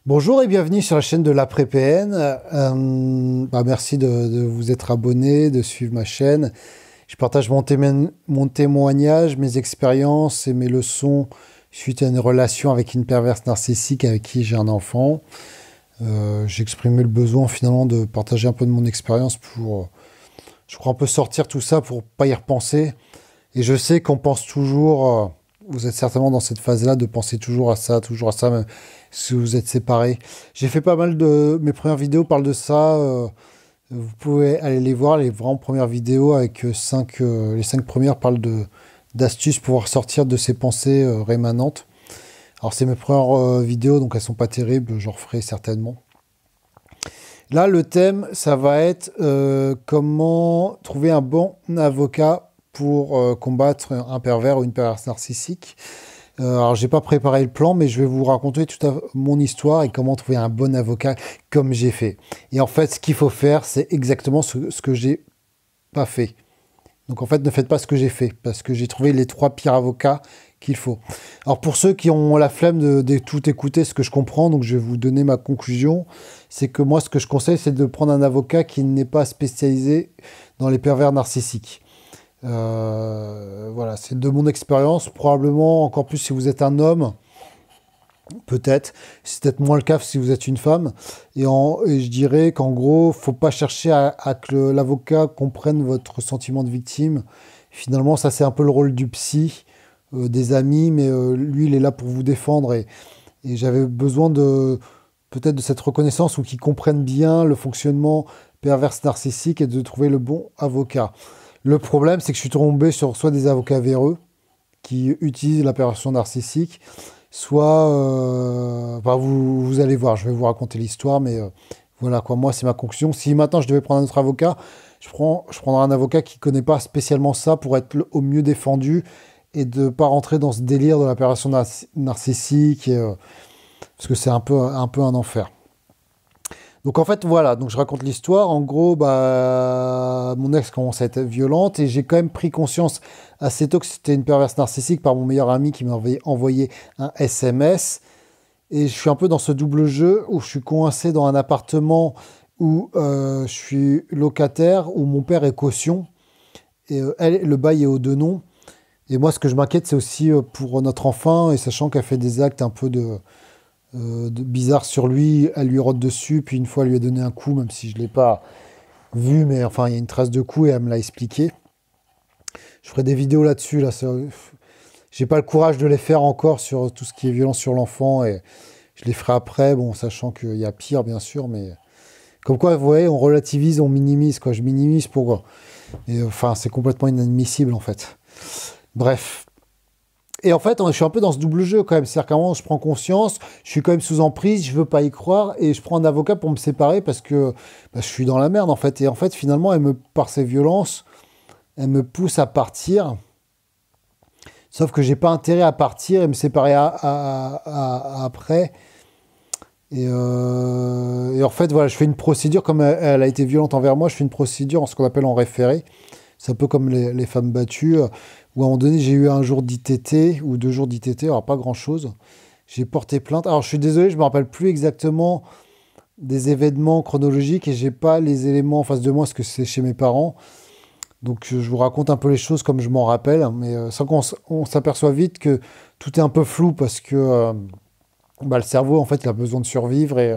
Bonjour et bienvenue sur la chaîne de l'après-PN. Merci de vous être abonné, de suivre ma chaîne. Je partage mon témoignage, mes expériences et mes leçons suite à une relation avec une perverse narcissique avec qui j'ai un enfant. J'ai exprimé le besoin finalement de partager un peu de mon expérience pour, je crois, un peu sortir tout ça pour pas y repenser. Et je sais qu'on pense toujours, vous êtes certainement dans cette phase-là de penser toujours à ça, même si vous êtes séparés. J'ai fait pas mal de... Mes premières vidéos parlent de ça. Vous pouvez aller les voir, les vraiment premières vidéos avec les 5 premières parlent d'astuces pour pouvoir sortir de ces pensées rémanentes. Alors c'est mes premières vidéos, donc elles sont pas terribles, j'en referai certainement. Là, le thème, ça va être comment trouver un bon avocat pour combattre un pervers ou une perverse narcissique. Alors, j'ai pas préparé le plan, mais je vais vous raconter mon histoire et comment trouver un bon avocat comme j'ai fait. Et en fait, ce qu'il faut faire, c'est exactement ce que j'ai pas fait. Donc en fait, ne faites pas ce que j'ai fait, parce que j'ai trouvé les 3 pires avocats qu'il faut. Alors pour ceux qui ont la flemme de tout écouter, ce que je comprends, donc je vais vous donner ma conclusion, c'est que moi, ce que je conseille, c'est de prendre un avocat qui n'est pas spécialisé dans les pervers narcissiques. Voilà, c'est de mon expérience, probablement encore plus si vous êtes un homme, peut-être. C'est peut-être moins le cas si vous êtes une femme. Et je dirais qu'en gros, faut pas chercher à que l'avocat comprenne votre sentiment de victime. Finalement, ça c'est un peu le rôle du psy, des amis, mais lui, il est là pour vous défendre. Et j'avais besoin de peut-être de cette reconnaissance ou qu'il comprenne bien le fonctionnement perverse narcissique et de trouver le bon avocat. Le problème, c'est que je suis tombé sur soit des avocats véreux qui utilisent la perversion narcissique, soit, vous allez voir, je vais vous raconter l'histoire, mais voilà quoi, moi c'est ma conclusion. Si maintenant je devais prendre un autre avocat, je prendrais un avocat qui ne connaît pas spécialement ça pour être au mieux défendu et de ne pas rentrer dans ce délire de la perversion narcissique, parce que c'est un peu un enfer. Donc en fait, voilà, donc je raconte l'histoire. En gros, mon ex commence à être violente et j'ai quand même pris conscience assez tôt que c'était une perverse narcissique par mon meilleur ami qui m'avait envoyé un SMS. Et je suis un peu dans ce double jeu où je suis coincé dans un appartement où je suis locataire, où mon père est caution et le bail est aux deux noms. Et moi, ce que je m'inquiète, c'est aussi pour notre enfant, et sachant qu'elle fait des actes un peu bizarre sur lui, elle lui rote dessus, puis une fois elle lui a donné un coup, même si je ne l'ai pas vu, mais enfin il y a une trace de coup et elle me l'a expliqué. Je ferai des vidéos là-dessus, là, j'ai pas le courage de les faire encore sur tout ce qui est violence sur l'enfant, et je les ferai après, bon, sachant qu'il y a pire bien sûr, mais comme quoi, vous voyez, on relativise, on minimise, quoi, je minimise pour... Et enfin, c'est complètement inadmissible en fait. Bref. Et en fait, je suis un peu dans ce double jeu quand même. C'est-à-dire qu'à un moment, je prends conscience, je suis quand même sous emprise, je veux pas y croire, et je prends un avocat pour me séparer parce que je suis dans la merde en fait. Et en fait, finalement, par ses violences, elle me pousse à partir. Sauf que j'ai pas intérêt à partir et me séparer après. Et en fait, voilà, je fais une procédure, comme elle a été violente envers moi, je fais une procédure en ce qu'on appelle en référé. C'est un peu comme les femmes battues, où à un moment donné, j'ai eu un jour d'ITT, ou 2 jours d'ITT, alors pas grand-chose. J'ai porté plainte. Alors je suis désolé, je me rappelle plus exactement des événements chronologiques, et j'ai pas les éléments en face de moi, parce que c'est chez mes parents. Donc je vous raconte un peu les choses comme je m'en rappelle, mais sans on s'aperçoit vite que tout est un peu flou, parce que le cerveau, en fait, il a besoin de survivre, et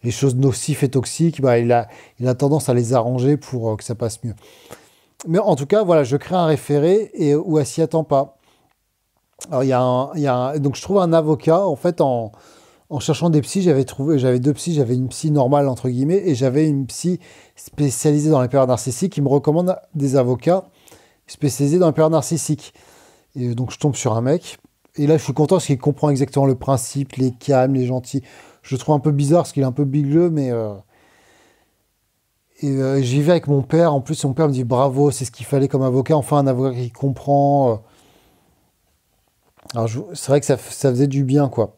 les choses nocives et toxiques, il a tendance à les arranger pour que ça passe mieux. Mais en tout cas, voilà, je crée un référé et où elle s'y attend pas. Alors, donc je trouve un avocat, en fait, en cherchant des psys, j'avais 2 psys, j'avais une psy normale, entre guillemets, et j'avais une psy spécialisée dans les pervers narcissiques qui me recommande des avocats spécialisés dans les pervers narcissiques. Et donc, je tombe sur un mec, et là, je suis content parce qu'il comprend exactement le principe, les calmes, les gentils. Je le trouve un peu bizarre parce qu'il est un peu bigleux, mais... j'y vais avec mon père. En plus, mon père me dit bravo, c'est ce qu'il fallait comme avocat. Enfin, un avocat qui comprend. Alors, c'est vrai que ça faisait du bien, quoi.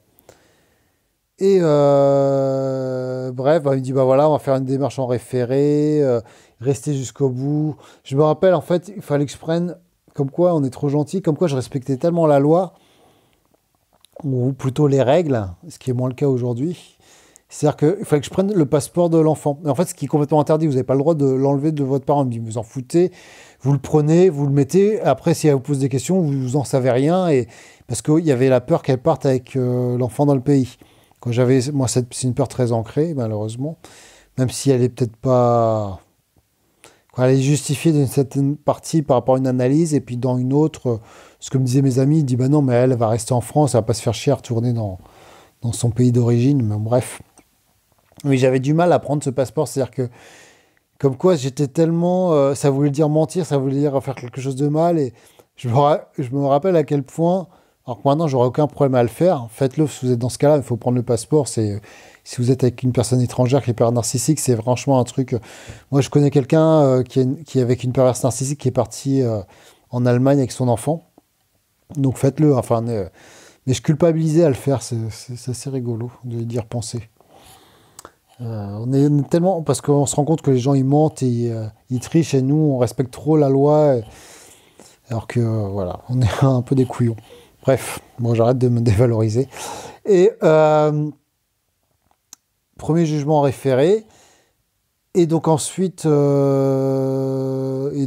Et bref, il me dit bah voilà, on va faire une démarche en référé, rester jusqu'au bout. Je me rappelle, en fait, il fallait que je prenne comme quoi on est trop gentil, comme quoi je respectais tellement la loi, ou plutôt les règles, ce qui est moins le cas aujourd'hui. C'est-à-dire qu'il fallait que je prenne le passeport de l'enfant. Et en fait, ce qui est complètement interdit, vous n'avez pas le droit de l'enlever de votre parent. Il me dit, vous en foutez, vous le prenez, vous le mettez. Après, si elle vous pose des questions, vous en savez rien. Et parce qu'il y avait la peur qu'elle parte avec l'enfant dans le pays. Quand j'avais, moi, c'est une peur très ancrée, malheureusement. Même si elle est peut-être pas. Quoi, elle est justifiée d'une certaine partie par rapport à une analyse, et puis dans une autre, ce que me disaient mes amis, ils disent bah non, mais elle va rester en France, elle va pas se faire chier à retourner dans son pays d'origine. Mais bref. Oui, j'avais du mal à prendre ce passeport, c'est-à-dire que, comme quoi j'étais tellement. Ça voulait dire mentir, ça voulait dire faire quelque chose de mal, et je me rappelle à quel point. Alors que maintenant, j'aurais aucun problème à le faire. Faites-le si vous êtes dans ce cas-là, il faut prendre le passeport. Si vous êtes avec une personne étrangère qui est hyper narcissique, c'est franchement un truc. Moi, je connais quelqu'un qui est avec une perverse narcissique qui est parti en Allemagne avec son enfant. Donc faites-le. Enfin, mais je culpabilisais à le faire. C'est assez rigolo de y repenser. On est tellement. Parce qu'on se rend compte que les gens ils mentent et ils trichent et nous, on respecte trop la loi. Alors que, voilà, on est un peu des couillons. Bref, bon, j'arrête de me dévaloriser. Et premier jugement référé. Et donc ensuite, et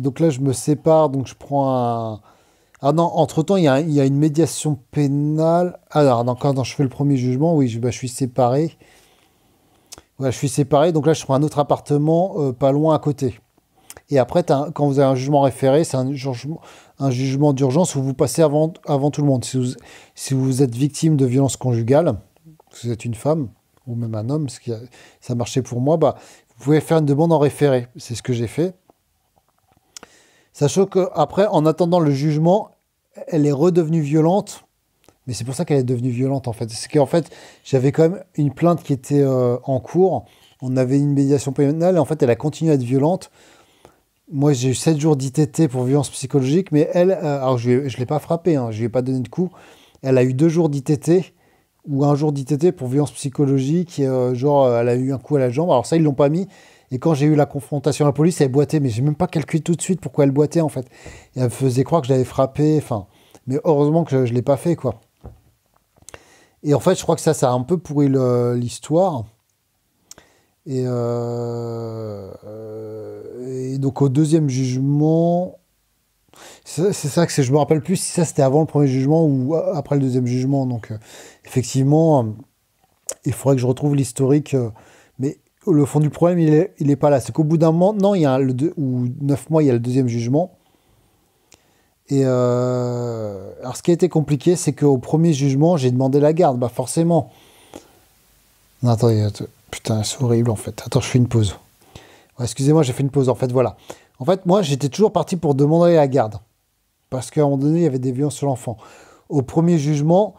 donc là, je me sépare, donc je prends un. Ah non, entre-temps, il y a une médiation pénale. Alors, non, quand je fais le premier jugement, oui, je suis séparé. Ouais, je suis séparé, donc là, je prends un autre appartement pas loin à côté. Et après, quand vous avez un jugement référé, c'est un jugement d'urgence où vous passez avant tout le monde. Si vous êtes victime de violences conjugales, si vous êtes une femme ou même un homme, ça marchait pour moi, bah, vous pouvez faire une demande en référé. C'est ce que j'ai fait. Sachant qu'après, en attendant le jugement, elle est redevenue violente. Mais c'est pour ça qu'elle est devenue violente, en fait. C'est qu'en fait, j'avais quand même une plainte qui était en cours. On avait une médiation pénale et en fait, elle a continué à être violente. Moi, j'ai eu 7 jours d'ITT pour violence psychologique, mais elle, alors je ne l'ai pas frappée, hein, je ne lui ai pas donné de coup. Elle a eu 2 jours d'ITT ou un jour d'ITT pour violence psychologique. Et, genre, elle a eu un coup à la jambe. Alors ça, ils ne l'ont pas mis. Et quand j'ai eu la confrontation à la police, elle boitait, mais j'ai même pas calculé tout de suite pourquoi elle boitait, en fait. Et elle me faisait croire que je l'avais frappée, enfin. Mais heureusement que je ne l'ai pas fait, quoi. Et en fait, je crois que ça a un peu pourri l'histoire. Et donc au deuxième jugement, c'est ça que je me rappelle plus si ça c'était avant le premier jugement ou après le deuxième jugement. Donc effectivement, il faudrait que je retrouve l'historique. Mais le fond du problème, il est pas là. C'est qu'au bout d'un moment, non, il y a ou 9 mois, il y a le deuxième jugement. Et alors ce qui a été compliqué, c'est qu'au premier jugement, j'ai demandé la garde. Bah forcément. Non, attendez. Putain, c'est horrible en fait. Attends, je fais une pause. Ouais, excusez-moi, j'ai fait une pause. En fait, voilà. En fait, moi, j'étais toujours parti pour demander la garde. Parce qu'à un moment donné, il y avait des violences sur l'enfant. Au premier jugement,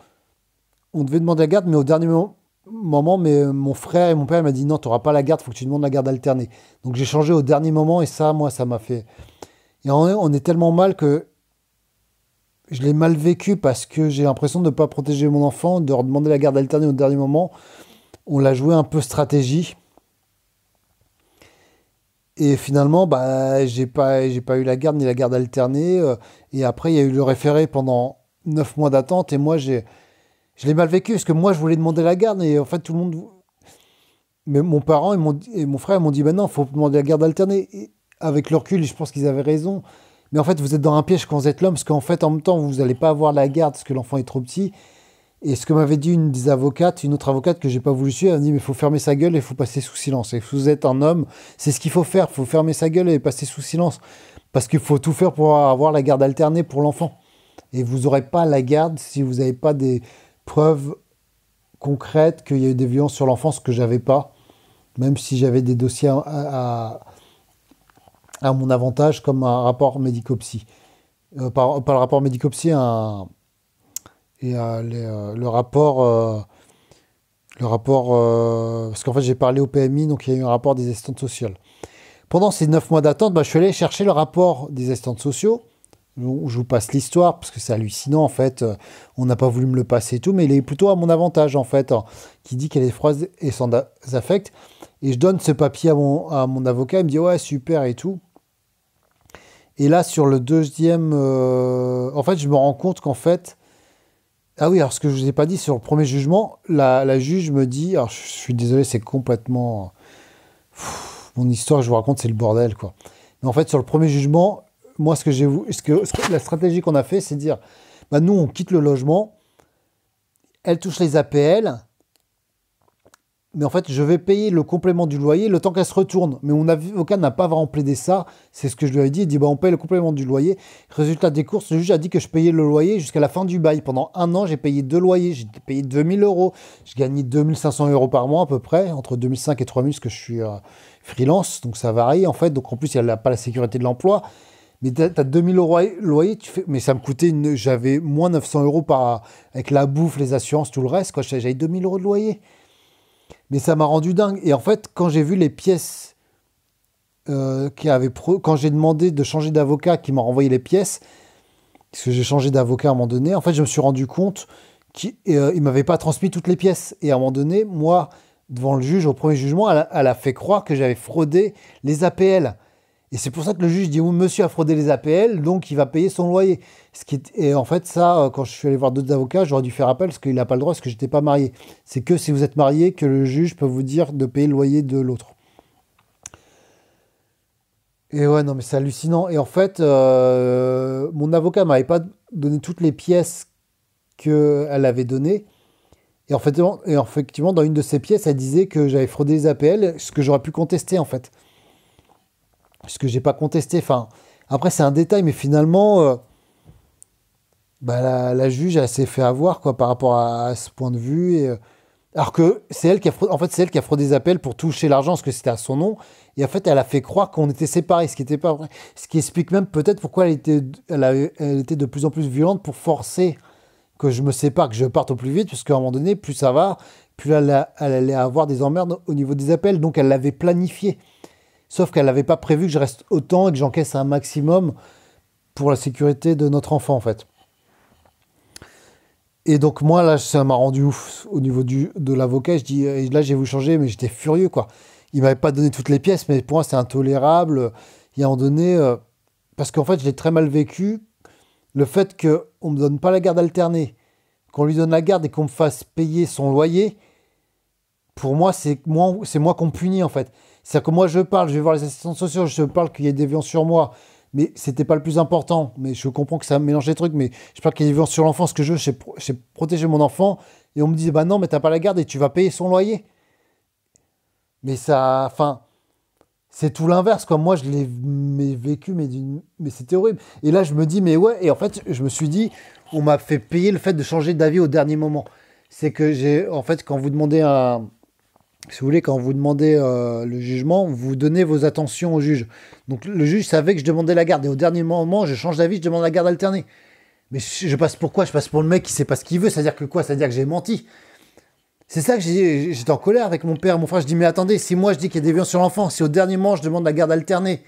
on devait demander la garde, mais au dernier moment, mon frère et mon père m'ont dit non, tu n'auras pas la garde, il faut que tu demandes la garde alternée. Donc j'ai changé au dernier moment et ça, moi, ça m'a fait. Et on est tellement mal que je l'ai mal vécu parce que j'ai l'impression de ne pas protéger mon enfant, de leur demander la garde alternée au dernier moment. On l'a joué un peu stratégie. Et finalement, bah, j'ai pas eu la garde ni la garde alternée. Et après, il y a eu le référé pendant 9 mois d'attente. Et moi, je l'ai mal vécu parce que moi, je voulais demander la garde. Et en fait, tout le monde. Mais mon parent et mon frère m'ont dit bah non, il faut demander la garde alternée. Et avec le recul, je pense qu'ils avaient raison. Mais en fait, vous êtes dans un piège quand vous êtes l'homme parce qu'en fait, en même temps, vous n'allez pas avoir la garde parce que l'enfant est trop petit. Et ce que m'avait dit une autre avocate que j'ai pas voulu suivre, elle m'a dit mais il faut fermer sa gueule et il faut passer sous silence. Et si vous êtes un homme, c'est ce qu'il faut faire, il faut fermer sa gueule et passer sous silence. Parce qu'il faut tout faire pour avoir la garde alternée pour l'enfant. Et vous n'aurez pas la garde si vous n'avez pas des preuves concrètes qu'il y a eu des violences sur l'enfant, ce que j'avais pas. Même si j'avais des dossiers à mon avantage, comme un rapport médico-psy. Pas le rapport médico-psy, le rapport, parce qu'en fait j'ai parlé au PMI, donc il y a eu un rapport des assistantes sociales. Pendant ces 9 mois d'attente, bah, je suis allé chercher le rapport des assistantes sociaux. Je vous passe l'histoire, parce que c'est hallucinant en fait. On n'a pas voulu me le passer et tout, mais il est plutôt à mon avantage en fait, hein, qui dit qu'elle est froide et sans affect. Et je donne ce papier à mon avocat, il me dit ouais super et tout. Et là sur le deuxième, en fait je me rends compte qu'en fait, Ah oui, alors ce que je vous ai pas dit sur le premier jugement, la juge me dit, alors je suis désolé, c'est complètement... Mon histoire, je vous raconte, c'est le bordel, quoi. Mais en fait, sur le premier jugement, moi, la stratégie qu'on a fait, c'est de dire, bah, nous, on quitte le logement, elle touche les APL, mais en fait, je vais payer le complément du loyer le temps qu'elle se retourne. Mais mon avocat n'a pas vraiment plaidé ça. C'est ce que je lui ai dit. Il dit, bah, on paye le complément du loyer. Résultat des courses, le juge a dit que je payais le loyer jusqu'à la fin du bail. Pendant un an, j'ai payé 2 loyers. J'ai payé 2 000 euros. Je gagnais 2 500 € par mois à peu près, entre 2 500 et 3 000, parce que je suis freelance. Donc ça varie en fait. Donc en plus, il n'y a pas la sécurité de l'emploi. Mais tu as 2 000 € loyer, mais ça me coûtait, j'avais moins 900 € avec la bouffe, les assurances, tout le reste, quoi. J'avais 2 000 € de loyer. Mais ça m'a rendu dingue. Et en fait, quand j'ai vu les pièces quand j'ai demandé de changer d'avocat, qui m'a renvoyé les pièces, parce que j'ai changé d'avocat à un moment donné, en fait, je me suis rendu compte qu'il ne m'avait pas transmis toutes les pièces. Et à un moment donné, moi, devant le juge, au premier jugement, elle a fait croire que j'avais fraudé les APL. Et c'est pour ça que le juge dit, oui, monsieur a fraudé les APL, donc il va payer son loyer. Et en fait, ça, quand je suis allé voir d'autres avocats, j'aurais dû faire appel parce qu'il n'a pas le droit, parce que je n'étais pas marié. C'est que si vous êtes marié, que le juge peut vous dire de payer le loyer de l'autre. Et ouais, non, mais c'est hallucinant. Et en fait, mon avocat m'avait pas donné toutes les pièces qu'elle avait données. Et effectivement, dans une de ces pièces, elle disait que j'avais fraudé les APL, ce que j'aurais pu contester, en fait. Ce que j'ai pas contesté. Enfin, après, c'est un détail, mais finalement, bah, la juge, elle s'est fait avoir, quoi, par rapport à ce point de vue. Alors que c'est elle qui a fraudé, en fait, c'est elle qui a fraudé des appels pour toucher l'argent, parce que c'était à son nom. Et en fait, elle a fait croire qu'on était séparés, ce qui n'était pas vrai. Ce qui explique même peut-être pourquoi elle était de plus en plus violente pour forcer que je me sépare, que je parte au plus vite, parce qu'à un moment donné, plus ça va, plus elle allait avoir des emmerdes au niveau des appels. Donc elle l'avait planifié. Sauf qu'elle n'avait pas prévu que je reste autant et que j'encaisse un maximum pour la sécurité de notre enfant, en fait. Et donc moi, là, ça m'a rendu ouf au niveau de l'avocat. Je dis, là, j'ai voulu changer, mais j'étais furieux, quoi. Il m'avait pas donné toutes les pièces, mais pour moi, c'est intolérable. Il y a un moment donné, parce qu'en fait, je l'ai très mal vécu, le fait qu'on ne me donne pas la garde alternée, qu'on lui donne la garde et qu'on me fasse payer son loyer, pour moi, c'est moi qu'on punit, en fait. C'est-à-dire que moi, je parle, je vais voir les assistants sociaux, je parle qu'il y a des violences sur moi, mais c'était pas le plus important. Mais je comprends que ça mélange les trucs, mais je parle qu'il y a des violences sur l'enfant. Ce que je veux, c'est protéger mon enfant. Et on me dit, bah non, mais t'as pas la garde et tu vas payer son loyer. Mais ça, enfin, c'est tout l'inverse, quoi. Moi, je l'ai vécu, mais c'était horrible. Et là, je me dis, mais ouais, et en fait, je me suis dit, on m'a fait payer le fait de changer d'avis au dernier moment. C'est que en fait, quand vous demandez si vous voulez, quand vous demandez le jugement, vous donnez vos attentions au juge. Donc le juge savait que je demandais la garde. Et au dernier moment, je change d'avis, je demande la garde alternée. Mais je passe pour quoi? Je passe pour le mec qui sait pas ce qu'il veut. C'est-à-dire que quoi? C'est-à-dire que j'ai menti. C'est ça que j'étais en colère avec mon père et mon frère. Je dis, mais attendez, si moi je dis qu'il y a des violences sur l'enfant, si au dernier moment je demande la garde alternée,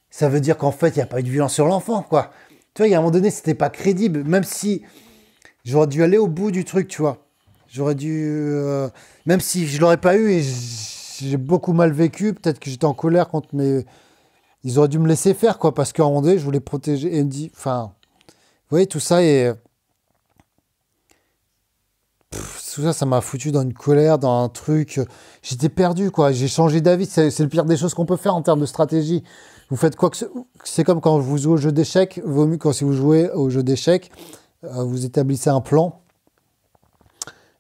ça veut dire qu'en fait, il n'y a pas eu de violence sur l'enfant, quoi. Tu vois, il y a un moment donné, c'était pas crédible. Même si j'aurais dû aller au bout du truc, tu vois. J'aurais dû... même si je l'aurais pas eu et j'ai beaucoup mal vécu, peut-être que j'étais en colère contre mes... Ils auraient dû me laisser faire, quoi, parce qu'à un moment donné, je voulais protéger. Et me dit... Enfin, vous voyez, tout ça, et... tout ça, ça m'a foutu dans une colère, dans un truc... J'étais perdu, quoi. J'ai changé d'avis. C'est le pire des choses qu'on peut faire en termes de stratégie. Vous faites quoi que... C'est comme quand vous jouez au jeu d'échecs. Vaut mieux, quand si vous jouez au jeu d'échecs, vous établissez un plan.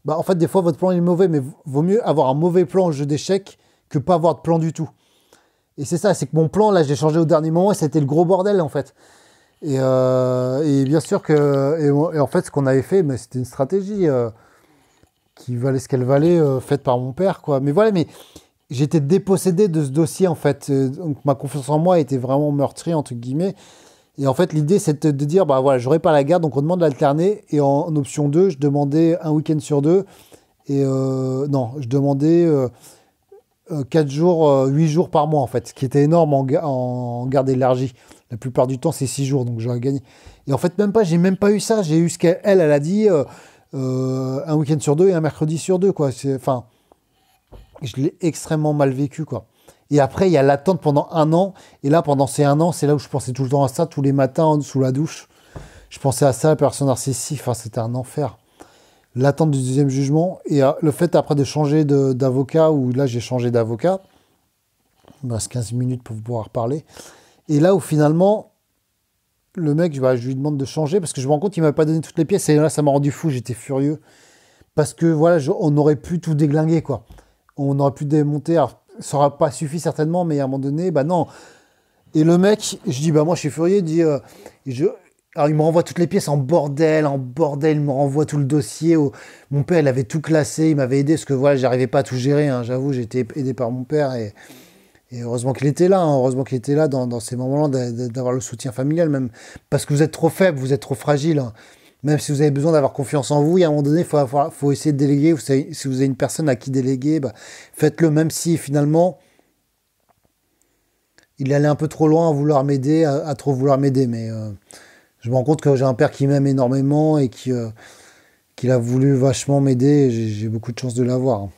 Bah, en fait, des fois, votre plan est mauvais, mais vaut mieux avoir un mauvais plan au jeu d'échecs que pas avoir de plan du tout. Et c'est ça, c'est que mon plan, là, je l'ai changé au dernier moment et c'était le gros bordel, en fait. Et bien sûr que... Et en fait, ce qu'on avait fait, mais c'était une stratégie qui valait ce qu'elle valait, faite par mon père, quoi. Mais voilà, mais j'étais dépossédé de ce dossier, en fait. Donc, ma confiance en moi était vraiment meurtrie, entre guillemets. Et en fait, l'idée, c'était de dire, bah voilà, j'aurais pas la garde, donc on demande d'alterner. Et en option 2, je demandais un week-end sur 2. Et non, je demandais 4 jours, 8 jours par mois, en fait, ce qui était énorme en garde élargie. La plupart du temps, c'est 6 jours, donc j'aurais gagné. Et en fait, j'ai même pas eu ça. J'ai eu ce qu'elle a dit, un week-end sur 2 et un mercredi sur 2, quoi. Enfin, je l'ai extrêmement mal vécu, quoi. Et après, il y a l'attente pendant un an. Et là, pendant ces un an, c'est là où je pensais tout le temps à ça, tous les matins, sous la douche. Je pensais à ça, la personne narcissique, enfin, c'était un enfer. L'attente du deuxième jugement et le fait après de changer d'avocat, où là j'ai changé d'avocat, il me reste 15 minutes pour pouvoir parler. Et là où finalement, le mec, bah, je lui demande de changer parce que je me rends compte qu'il m'avait pas donné toutes les pièces et là ça m'a rendu fou, j'étais furieux. Parce que voilà, on aurait pu tout déglinguer quoi. On aurait pu démonter, alors ça n'aura pas suffi certainement, mais à un moment donné, bah non. Et le mec, je dis, bah moi je suis furieux, il dit, alors il me renvoie toutes les pièces en bordel, il me renvoie tout le dossier. Mon père, il avait tout classé, il m'avait aidé, parce que voilà, j'arrivais pas à tout gérer, hein, j'avoue, j'ai été aidé par mon père, et heureusement qu'il était là, hein, heureusement qu'il était là dans ces moments-là, d'avoir le soutien familial, même, parce que vous êtes trop faible, vous êtes trop fragile, hein. Même si vous avez besoin d'avoir confiance en vous, et à un moment donné, faut essayer de déléguer. Vous savez, si vous avez une personne à qui déléguer, bah, faites-le, même si finalement, il allait un peu trop loin à vouloir m'aider, à trop vouloir m'aider, mais je me rends compte que j'ai un père qui m'aime énormément et qu'il a voulu vachement m'aider. Et j'ai beaucoup de chance de l'avoir, hein.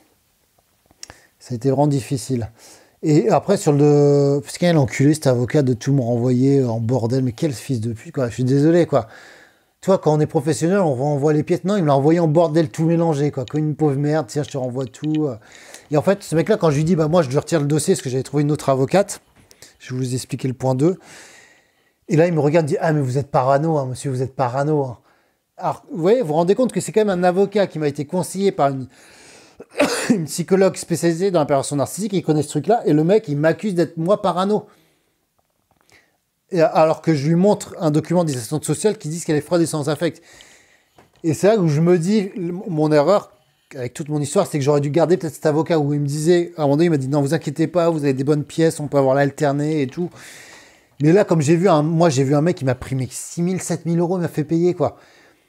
Ça a été vraiment difficile. Et après, parce qu'il y a l'enculé, cet avocat, de tout me renvoyer en bordel. Mais quel fils de pute, quoi. Je suis désolé, quoi. Tu vois, quand on est professionnel, on renvoie les pièces. Non, il me l'a envoyé en bordel, tout mélangé, quoi. Comme une pauvre merde, tiens, je te renvoie tout. Et en fait, ce mec-là, quand je lui dis, bah moi, je lui retire le dossier parce que j'avais trouvé une autre avocate, je vais vous expliquer le point 2. Et là, il me regarde et dit, ah, mais vous êtes parano, hein, monsieur, vous êtes parano, hein. Alors, vous voyez, vous vous rendez compte que c'est quand même un avocat qui m'a été conseillé par une psychologue spécialisée dans la personne narcissique, qui connaît ce truc-là, et le mec, il m'accuse d'être moi parano. Et alors que je lui montre un document des assistantes sociales qui disent qu'elle est froide et sans affect. Et c'est là où je me dis, mon erreur, avec toute mon histoire, c'est que j'aurais dû garder peut-être cet avocat où il me disait, à un moment donné, il m'a dit, non, vous inquiétez pas, vous avez des bonnes pièces, on peut avoir l'alterné et tout. Mais là, comme j'ai vu un mec qui m'a pris 6 000, 7 000 euros, il m'a fait payer, quoi.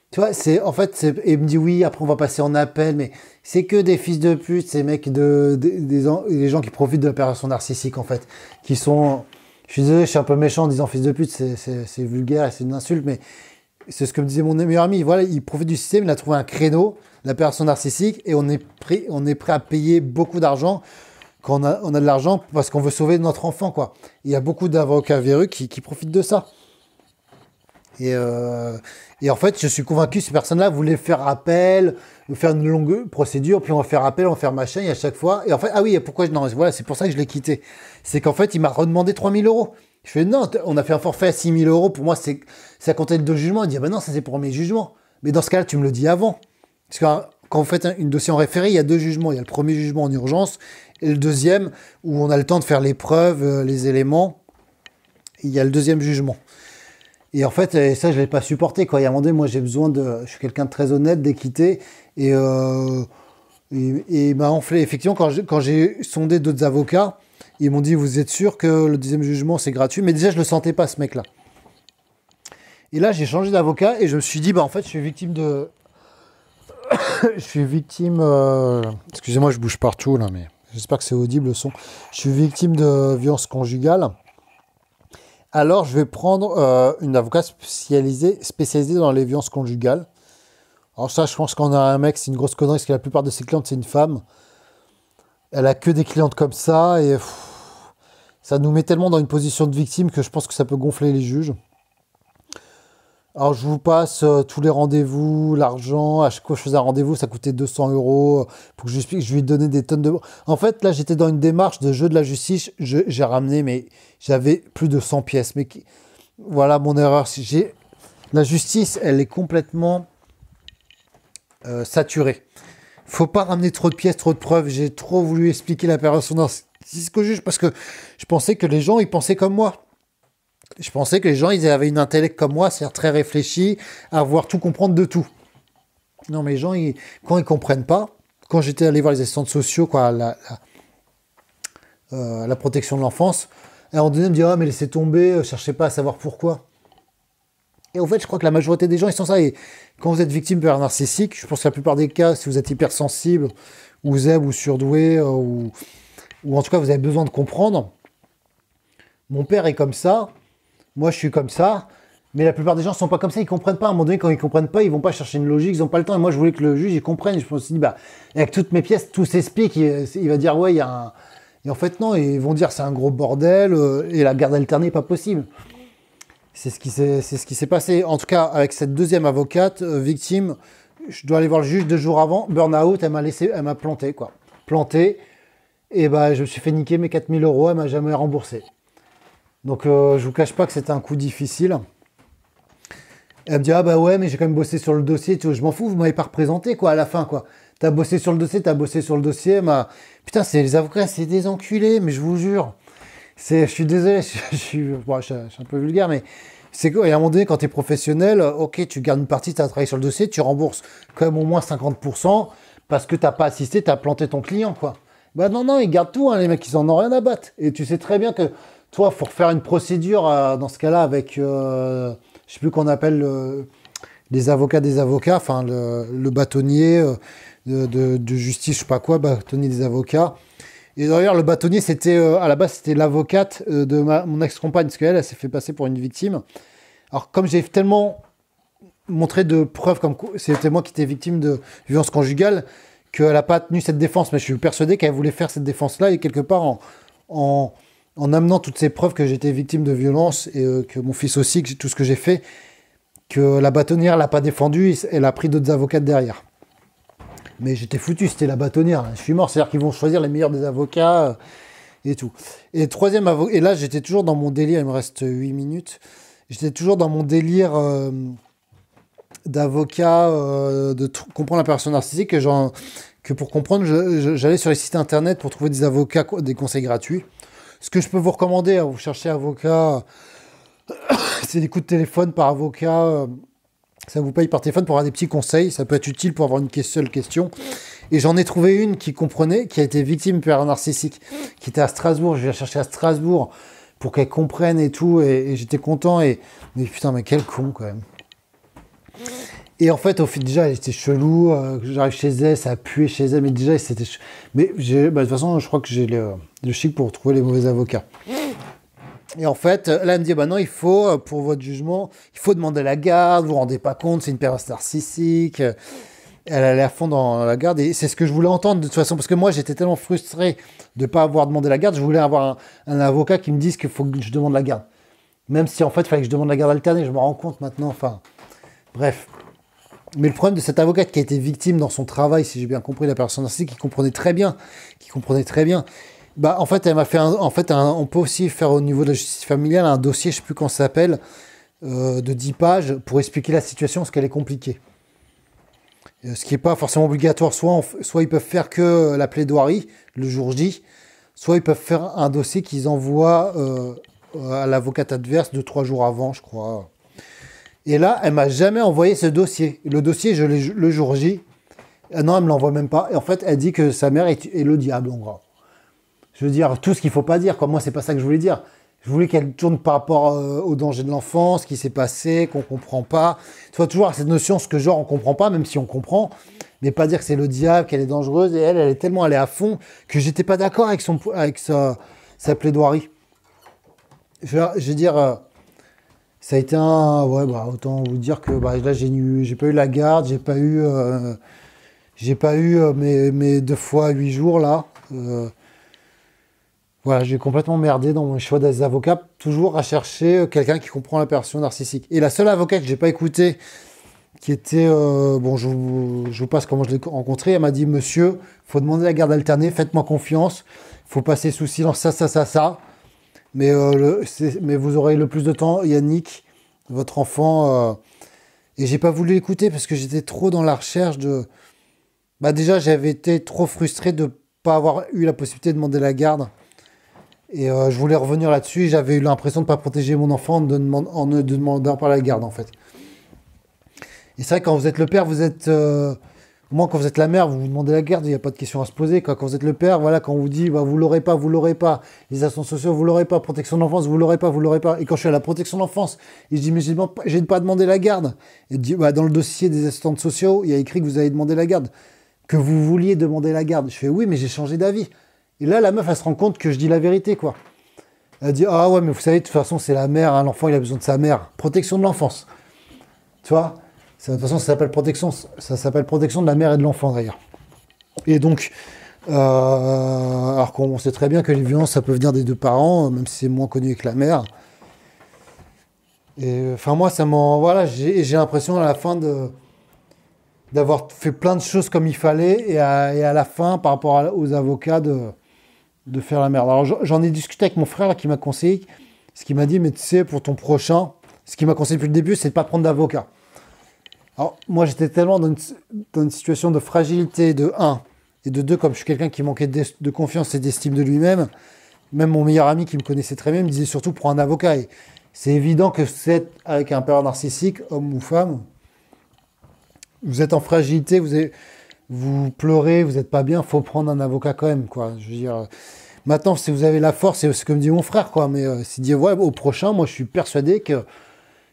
Tu vois, et il me dit oui, après on va passer en appel, mais c'est que des fils de pute, ces mecs des gens qui profitent de la personne narcissique, en fait, qui sont, je suis désolé, je suis un peu méchant en disant fils de pute, c'est vulgaire et c'est une insulte, mais c'est ce que me disait mon meilleur ami. Voilà, il profite du système, il a trouvé un créneau, la personne narcissique, et on est prêt à payer beaucoup d'argent quand on a de l'argent parce qu'on veut sauver notre enfant, quoi. Il y a beaucoup d'avocats véreux qui profitent de ça. Et en fait, je suis convaincu que ces personnes-là voulaient faire appel, faire une longue procédure, puis on va faire appel, on va faire machin, et à chaque fois. Et en fait, ah oui, pourquoi non, voilà, c'est pour ça que je l'ai quitté. C'est qu'en fait, il m'a redemandé 3 000 euros. Je fais non, on a fait un forfait à 6 000 euros. Pour moi, c'est à compter de 2 jugements. Il dit, ah ben non, ça c'est pour mes jugements. Mais dans ce cas-là, tu me le dis avant. Parce que quand vous faites une dossier en référé, il y a 2 jugements. Il y a le premier jugement en urgence et le deuxième où on a le temps de faire les preuves, les éléments. Il y a le deuxième jugement. Et en fait, ça, je ne l'ai pas supporté, quoi. Il y a un moment donné, moi, j'ai besoin je suis quelqu'un de très honnête, d'équité. Et il m'a enflé. Effectivement, quand j'ai sondé d'autres avocats, ils m'ont dit, vous êtes sûr que le deuxième jugement, c'est gratuit? Mais déjà, je ne le sentais pas, ce mec-là. Et là, j'ai changé d'avocat et je me suis dit, bah, en fait, je suis victime de... je suis victime... Excusez-moi, je bouge partout, là, mais j'espère que c'est audible, le son. Je suis victime de violence conjugale. Alors, je vais prendre une avocate spécialisée dans les violences conjugales. Alors ça, je pense qu'on a un mec, c'est une grosse connerie, parce que la plupart de ses clientes, c'est une femme. Elle a que des clientes comme ça, et ça nous met tellement dans une position de victime que je pense que ça peut gonfler les juges. Alors, je vous passe tous les rendez-vous, l'argent. À chaque fois que je faisais un rendez-vous, ça coûtait 200 euros pour que je lui explique. Je lui donnais des tonnes de... En fait, là, j'étais dans une démarche de jeu de la justice. J'ai ramené, mais j'avais plus de 100 pièces. Mais voilà mon erreur. La justice, elle est complètement saturée. Faut pas ramener trop de pièces, trop de preuves. J'ai trop voulu expliquer la personne narcissique au juge parce que je pensais que les gens, ils pensaient comme moi. Je pensais que les gens, ils avaient une intellect comme moi, c'est-à-dire très réfléchi, à vouloir tout comprendre de tout. Non, mais les gens, quand ils comprennent pas, quand j'étais allé voir les assistantes sociaux, quoi, la protection de l'enfance, à un moment donné, ils me disaient, ah, mais laissez tomber, cherchez pas à savoir pourquoi. Et en fait, je crois que la majorité des gens, ils sont ça. Et quand vous êtes victime de narcissique, je pense que la plupart des cas, si vous êtes hypersensible, ou zèbre, ou surdoué, ou en tout cas, vous avez besoin de comprendre. Mon père est comme ça. Moi, je suis comme ça, mais la plupart des gens ne sont pas comme ça, ils ne comprennent pas. À un moment donné, quand ils ne comprennent pas, ils ne vont pas chercher une logique, ils n'ont pas le temps. Et moi, je voulais que le juge, il comprenne. Je me suis dit, bah, avec toutes mes pièces, tout s'explique. Il va dire, ouais, il y a un... Et en fait, non, ils vont dire, c'est un gros bordel, et la garde alternée n'est pas possible. C'est ce qui s'est passé. En tout cas, avec cette deuxième avocate, victime, je dois aller voir le juge 2 jours avant. Burn-out, elle m'a planté, quoi. Planté. Et bah, je me suis fait niquer mes 4 000 €. Elle m'a jamais remboursé. Donc, je vous cache pas que c'était un coup difficile. Elle me dit, ah bah ouais, mais j'ai quand même bossé sur le dossier. Tu vois, je m'en fous, vous m'avez pas représenté, quoi, à la fin, quoi. T'as bossé sur le dossier, t'as bossé sur le dossier. Putain, c'est les avocats, c'est des enculés, mais je vous jure. Je suis désolé, je suis un peu vulgaire, mais c'est quoi? Et à un moment donné, quand tu es professionnel, ok, tu gardes une partie, tu as travaillé sur le dossier, tu rembourses quand même au moins 50% parce que tu n'as pas assisté, tu as planté ton client, quoi. Bah non, non, ils gardent tout, hein, les mecs, ils en ont rien à battre. Et tu sais très bien que toi, il faut refaire une procédure dans ce cas-là avec, je sais plus qu'on appelle les avocats des avocats, enfin le bâtonnier de justice, je sais pas quoi, bâtonnier des avocats. Et d'ailleurs, le bâtonnier, c'était à la base, c'était l'avocate de mon ex-compagne, parce qu'elle, elle s'est fait passer pour une victime. Alors, comme j'ai tellement montré de preuves comme c'était moi qui étais victime de violence conjugale, qu'elle n'a pas tenu cette défense. Mais je suis persuadé qu'elle voulait faire cette défense-là, et quelque part, en, en amenant toutes ces preuves que j'étais victime de violence, et que mon fils aussi, que tout ce que j'ai fait, que la bâtonnière l'a pas défendu, elle a pris d'autres avocates derrière. Mais j'étais foutu, c'était la bâtonnière. Je suis mort, c'est-à-dire qu'ils vont choisir les meilleurs des avocats et tout. Et troisième avocat, et là j'étais toujours dans mon délire, il me reste 8 minutes. J'étais toujours dans mon délire d'avocat, comprendre la personne narcissique, que pour comprendre, j'allais sur les sites internet pour trouver des avocats, des conseils gratuits. Ce que je peux vous recommander, vous cherchez avocat, c'est des coups de téléphone par avocat. Ça vous paye par téléphone pour avoir des petits conseils. Ça peut être utile pour avoir une seule question. Et j'en ai trouvé une qui comprenait, qui a été victime de père narcissique, qui était à Strasbourg. Je vais la chercher à Strasbourg pour qu'elle comprenne et tout. Et j'étais content. Mais putain, mais quel con quand même. Et en fait, déjà, elle était chelou. J'arrive chez elle, ça a pué chez elle. Mais déjà, c'était. Mais de toute façon, je crois que j'ai le chic pour trouver les mauvais avocats. Et en fait, là, elle me dit, bah non, il faut, pour votre jugement, il faut demander la garde, vous vous rendez pas compte, c'est une personne narcissique. Elle allait à fond dans la garde, et c'est ce que je voulais entendre de toute façon, parce que moi, j'étais tellement frustré de ne pas avoir demandé la garde, je voulais avoir un avocat qui me dise qu'il faut que je demande la garde. Même si, en fait, il fallait que je demande la garde alternée, je me rends compte maintenant, enfin, bref. Mais le problème de cette avocate qui a été victime dans son travail, si j'ai bien compris, la personne narcissique, qui comprenait très bien, bah, en fait, elle m'a fait on peut aussi faire au niveau de la justice familiale un dossier, je ne sais plus comment ça s'appelle, de 10 pages pour expliquer la situation, parce qu'elle est compliquée. Ce qui n'est pas forcément obligatoire. Soit ils peuvent faire que la plaidoirie le jour J, soit ils peuvent faire un dossier qu'ils envoient à l'avocate adverse 2-3 jours avant, je crois. Et là, elle m'a jamais envoyé ce dossier. Le dossier, je l'ai le jour J. Ah non, elle me l'envoie même pas. Et en fait, elle dit que sa mère est le diable, en gros. Je veux dire, tout ce qu'il ne faut pas dire, quoi. Moi, c'est pas ça que je voulais dire. Je voulais qu'elle tourne par rapport au danger de l'enfant, ce qui s'est passé, qu'on ne comprend pas. Il faut toujours avoir cette notion, ce que genre on ne comprend pas, même si on comprend, mais pas dire que c'est le diable, qu'elle est dangereuse. Et elle est tellement allée à fond que j'étais pas d'accord avec sa plaidoirie. Je veux dire, ça a été un... Ouais, bah, autant vous dire que bah, là, j'ai pas eu la garde, j'ai pas eu mes 2 fois 8 jours, là. Voilà, j'ai complètement merdé dans mon choix des avocats, toujours à chercher quelqu'un qui comprend la personne narcissique. Et la seule avocate que j'ai pas écoutée, qui était, bon, je vous passe comment je l'ai rencontrée, elle m'a dit, monsieur, faut demander la garde alternée, faites-moi confiance, faut passer sous silence ça. Mais vous aurez le plus de temps, Yannick, votre enfant. Et j'ai pas voulu l'écouter parce que j'étais trop dans la recherche de. Bah déjà, j'avais été trop frustré de pas avoir eu la possibilité de demander la garde. Et je voulais revenir là-dessus. J'avais eu l'impression de ne pas protéger mon enfant en ne demandant pas la garde, en fait. Et c'est vrai, quand vous êtes le père, vous êtes... au moins, quand vous êtes la mère, vous vous demandez la garde, il n'y a pas de question à se poser. Quand vous êtes le père, voilà, quand on vous dit, bah, vous l'aurez pas. Les assistants sociaux, vous l'aurez pas. Protection de l'enfance, vous l'aurez pas. Et quand je suis à la protection de l'enfance, et je dis, mais j'ai pas demandé la garde. Et dit, bah, dans le dossier des assistants sociaux, il y a écrit que vous avez demandé la garde. Que vous vouliez demander la garde. Je fais, oui, mais j'ai changé d'avis. Et là, la meuf, elle se rend compte que je dis la vérité, quoi. Elle dit, ah ouais, mais vous savez, de toute façon, c'est la mère, hein, l'enfant, il a besoin de sa mère. Protection de l'enfance. Tu vois ? De toute façon, ça s'appelle protection de la mère et de l'enfant, d'ailleurs. Et donc, alors qu'on sait très bien que les violences, ça peut venir des 2 parents, même si c'est moins connu que la mère. Et enfin, moi, ça m'en. Voilà, j'ai l'impression à la fin d'avoir fait plein de choses comme il fallait et à la fin, par rapport aux avocats, de faire la merde. Alors, j'en ai discuté avec mon frère là, qui m'a conseillé, ce qui m'a dit, mais tu sais, pour ton prochain, ce qu'il m'a conseillé depuis le début, c'est de pas prendre d'avocat. Alors, moi, j'étais tellement dans une situation de fragilité, de un, et de deux, comme je suis quelqu'un qui manquait de confiance et d'estime de lui-même, même mon meilleur ami qui me connaissait très bien me disait surtout prends un avocat. Et c'est évident que c'est avec un père narcissique, homme ou femme, vous êtes en fragilité, vous pleurez, vous n'êtes pas bien, faut prendre un avocat quand même, quoi. Je veux dire, maintenant, si vous avez la force, c'est ce que me dit mon frère, quoi. Mais s'il dit, ouais, au prochain, moi, je suis persuadé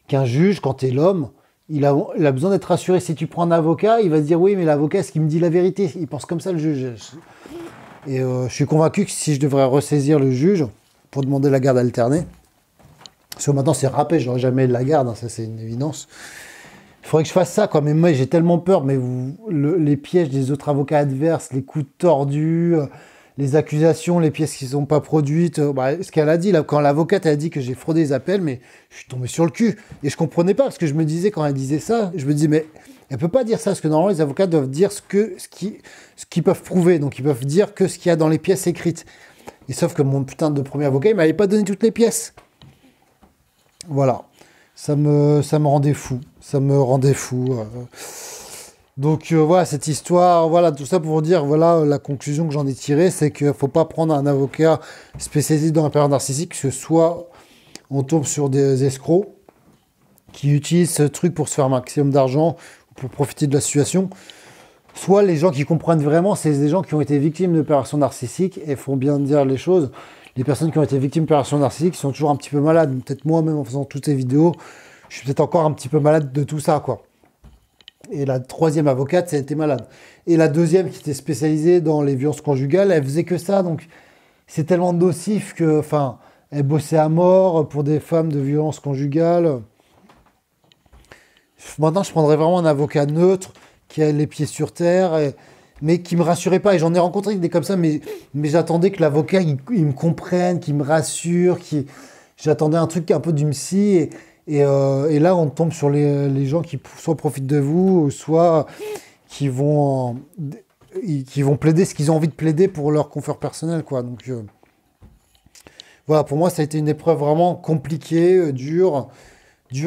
qu'un juge, quand t'es l'homme, il a besoin d'être rassuré. Si tu prends un avocat, il va se dire, oui, mais l'avocat, est-ce qu'il me dit la vérité? Il pense comme ça, le juge. Et je suis convaincu que si je devrais ressaisir le juge pour demander la garde alternée, parce que maintenant, c'est râpé, je n'aurai jamais de la garde, hein, ça, c'est une évidence. Il faudrait que je fasse ça, quoi. Mais moi, j'ai tellement peur. Mais les pièges des autres avocats adverses, les coups tordus, les accusations, les pièces qui ne sont pas produites. Ce qu'elle a dit, là, quand l'avocate a dit que j'ai fraudé les appels, mais je suis tombé sur le cul. Et je comprenais pas, parce que je me disais, quand elle disait ça, je me disais, mais elle peut pas dire ça, parce que normalement, les avocats doivent dire ce qu'ils peuvent prouver. Donc, ils peuvent dire que ce qu'il y a dans les pièces écrites. Et sauf que mon putain de premier avocat, il m'avait pas donné toutes les pièces. Voilà. Ça me rendait fou. Ça me rendait fou. Donc voilà, cette histoire, voilà, tout ça pour vous dire, voilà, la conclusion que j'en ai tirée, c'est qu'il ne faut pas prendre un avocat spécialisé dans la période narcissique, que ce soit on tombe sur des escrocs qui utilisent ce truc pour se faire un maximum d'argent, pour profiter de la situation, soit les gens qui comprennent vraiment, c'est des gens qui ont été victimes d'opérations narcissiques, et il faut bien dire les choses. Les personnes qui ont été victimes d'opérations narcissiques sont toujours un petit peu malades. Peut-être moi-même en faisant toutes ces vidéos, je suis peut-être encore un petit peu malade de tout ça, quoi. Et la troisième avocate, elle était malade. Et la deuxième, qui était spécialisée dans les violences conjugales, elle faisait que ça. Donc, c'est tellement nocif que, enfin, elle bossait à mort pour des femmes de violences conjugales. Maintenant, je prendrais vraiment un avocat neutre, qui a les pieds sur terre, mais qui me rassurait pas. Et j'en ai rencontré des comme ça, mais j'attendais que l'avocat, il me comprenne, qu'il me rassure, j'attendais un truc un peu du psy. Et là, on tombe sur les gens qui soit profitent de vous, soit qui vont plaider ce qu'ils ont envie de plaider pour leur confort personnel, quoi. Donc voilà, pour moi, ça a été une épreuve vraiment compliquée, dure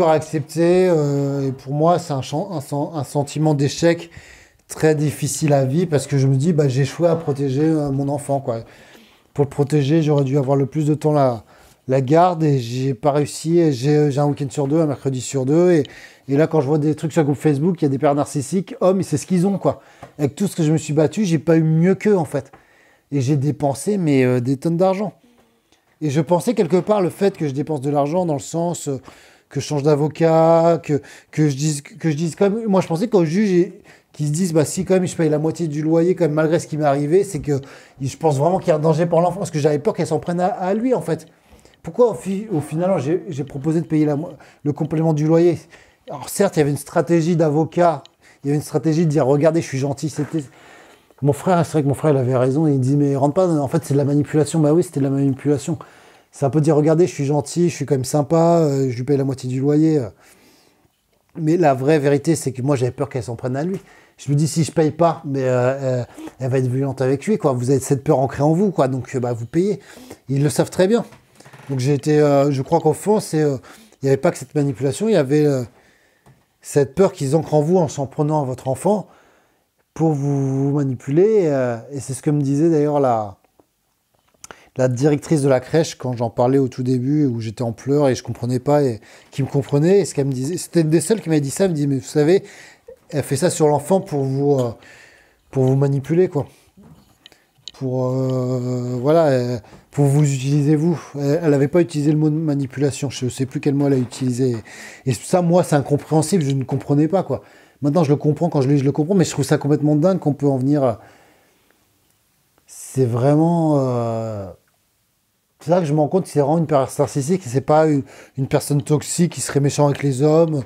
à accepter. Et pour moi, c'est un sentiment d'échec très difficile à vivre parce que je me dis, bah, j'ai échoué à protéger mon enfant, quoi. Pour le protéger, j'aurais dû avoir le plus de temps la garde et j'ai pas réussi. J'ai un week-end sur deux, un mercredi sur deux. Et là, quand je vois des trucs sur le groupe Facebook, il y a des pères narcissiques, hommes, c'est ce qu'ils ont, quoi. Avec tout ce que je me suis battu, j'ai pas eu mieux qu'eux, en fait. Et j'ai dépensé, mais des tonnes d'argent. Et je pensais quelque part le fait que je dépense de l'argent dans le sens que je change d'avocat, que je dise quand même. Moi, je pensais qu'au juge, qui se disent, bah si quand même je paye la moitié du loyer, quand même, malgré ce qui m'est arrivé, c'est que je pense vraiment qu'il y a un danger pour l'enfant, parce que j'avais peur qu'elle s'en prenne à lui, en fait. Pourquoi au final, j'ai proposé de payer le complément du loyer? Alors certes, il y avait une stratégie d'avocat, il y avait une stratégie de dire, regardez, je suis gentil, c'était... Mon frère, c'est vrai que mon frère, il avait raison, il dit, mais rentre pas, en fait, c'est de la manipulation. Bah oui, c'était de la manipulation. C'est un peu dire, regardez, je suis gentil, je suis quand même sympa, je lui paye la moitié du loyer. Mais la vraie vérité, c'est que moi, j'avais peur qu'elle s'en prenne à lui. Je me dis, si je paye pas, mais elle va être violente avec lui, quoi. Vous avez cette peur ancrée en vous, quoi. Donc, bah, vous payez. Ils le savent très bien. Donc, je crois qu'au fond, il n'y avait pas que cette manipulation, il y avait cette peur qu'ils ancrent en vous en s'en prenant à votre enfant pour vous manipuler. Et c'est ce que me disait d'ailleurs la directrice de la crèche quand j'en parlais au tout début, où j'étais en pleurs et je comprenais pas, et qui me comprenait. Et ce qu'elle me disait, c'était une des seules qui m'avait dit ça, elle me dit, mais vous savez, elle fait ça sur l'enfant pour vous manipuler, quoi. Voilà, pour vous utiliser vous. Elle n'avait pas utilisé le mot de manipulation, je ne sais plus quel mot elle a utilisé. Et ça, moi, c'est incompréhensible, je ne comprenais pas, quoi. Maintenant, je le comprends, quand je lis, je le comprends, mais je trouve ça complètement dingue qu'on peut en venir... C'est vraiment... C'est là que je me rends compte que c'est vraiment une personne narcissique, c'est pas une personne toxique qui serait méchant avec les hommes,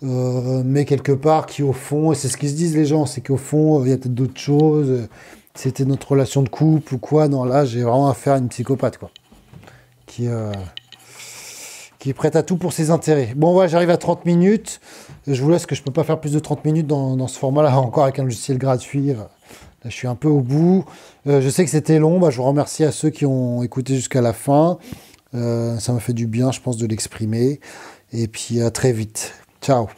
mais quelque part qui au fond, et c'est ce qu'ils se disent les gens, c'est qu'au fond, il y a peut-être d'autres choses, c'était notre relation de couple ou quoi. Non, là, j'ai vraiment affaire à une psychopathe, quoi, qui qui est prête à tout pour ses intérêts. Bon, voilà, j'arrive à 30 minutes. Je vous laisse que je ne peux pas faire plus de 30 minutes dans ce format-là, encore avec un logiciel gratuit. Là, je suis un peu au bout. Je sais que c'était long. Bah, je vous remercie à ceux qui ont écouté jusqu'à la fin. Ça m'a fait du bien, je pense, de l'exprimer. Et puis, à très vite. Ciao.